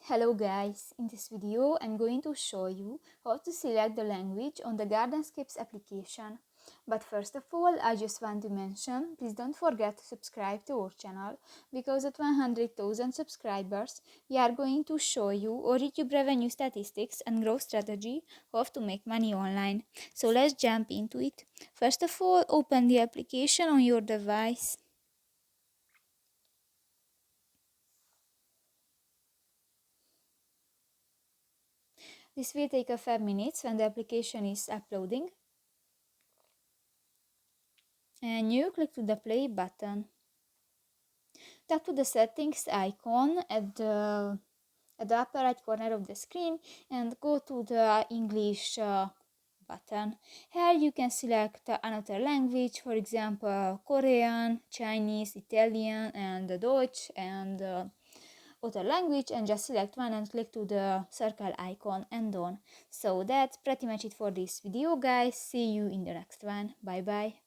Hello guys, in this video I'm going to show you how to select the language on the Gardenscapes application. But first of all, I just want to mention, please don't forget to subscribe to our channel, because at 100,000 subscribers we are going to show you our YouTube revenue statistics and growth strategy how to make money online. So let's jump into it. First of all, open the application on your device. This will take a few minutes when the application is uploading. And you click to the play button. Tap to the settings icon at the upper right corner of the screen and go to the English button. Here you can select another language, for example Korean, Chinese, Italian and Dutch and other language, and just select one and click to the circle icon and done. So that's pretty much it for this video guys. See you in the next one. Bye bye.